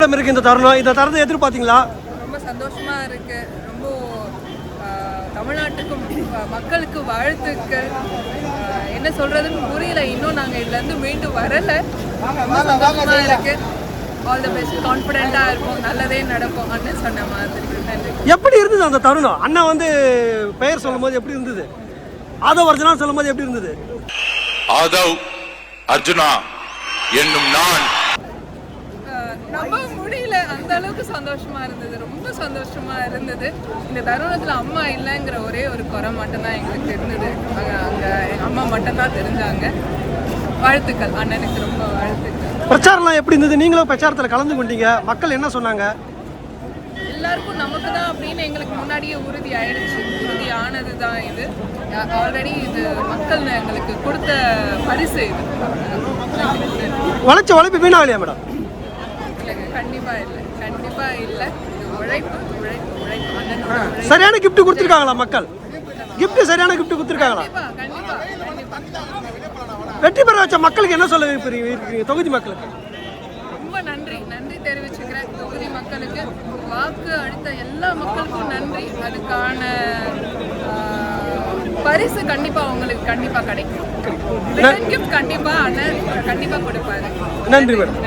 இருக்கு இந்த தருணத்தை எதிர்பார்த்தீங்களா? ரொம்ப சந்தோஷமா இருக்கு. ரொம்ப தமிழ்நாட்டுக்கும் மக்களுக்கு வாழ்த்துக்கள். என்ன சொல்றதுன்னு புரியல. இன்னும் நாங்கள் இதுலேருந்து மீண்டும் வரல. ரொம்ப சந்தோஷமா இருக்கு. All the best. கான்ஃபிடென்ட்டா இருப்போம், நல்லதே நடக்கும் அப்படின்னு சொன்ன மாதிரி. எப்படி இருந்தது அந்த தருணம்? அண்ணா வந்து பெயர் சொல்லும் போது எப்படி இருந்தது? ஆதவ் அர்ஜுனா சொல்லும் போது எப்படி இருந்தது? ஆதவ் அர்ஜுனா என்னும் நான் நம்ப முடியல. அந்த அளவுக்கு சந்தோஷமா இருந்தது. ரொம்ப சந்தோஷமா இருந்தது. இந்த தருணத்துல அம்மா இல்லைங்கிற ஒரே ஒரு குறை மட்டும்தான் எங்களுக்கு இருந்தது. அங்க எங்க அம்மா மட்டும்தான் தெரிஞ்சாங்க. வாழ்த்துக்கள் அண்ணனுக்கு, ரொம்ப வாழ்த்துக்கள். பிரச்சாரம்லாம் எப்படி இருந்தது? நீங்களும் பிரச்சாரத்தில் கலந்து கொண்டீங்க. மக்கள் என்ன சொன்னாங்க? எல்லாருக்கும் நமக்கு தான் அப்படின்னு எங்களுக்கு முன்னாடியே உறுதி ஆயிடுச்சு. உறுதி ஆனது தான் இது. ஆல்ரெடி இது மக்கள் எங்களுக்கு கொடுத்த பரிசு இது. உழைப்பு வீணாகலையா மேடம்? கண்டிப்பா இல்லை, கண்டிப்பா இல்லை. இது உழைப்பு உழைப்பு உழைப்பு. அண்ணனோட சரியான கிஃப்ட் கொடுத்துருக்காங்களா மக்கள்? சரியான கிஃப்ட் கொடுத்துருக்காங்களா? கண்டிப்பா கண்டிப்பா. வெற்றி பெற வச்ச மக்களுக்கு என்ன சொல்ல விரும்புறீங்க? தொகுதி மக்களுக்கு ரொம்ப நன்றி தெரிவிச்சுக்கிறேன். தொகுதி மக்களுக்கு, வாக்கு அளித்த எல்லா மக்களுக்கும் நன்றி. அதுக்கான பரிசு கண்டிப்பா உங்களுக்கு கண்டிப்பா கிடைக்கும். கிஃப்ட் கண்டிப்பா அண்ணன் கண்டிப்பா கொடுப்பாரு. நன்றி மேடம்.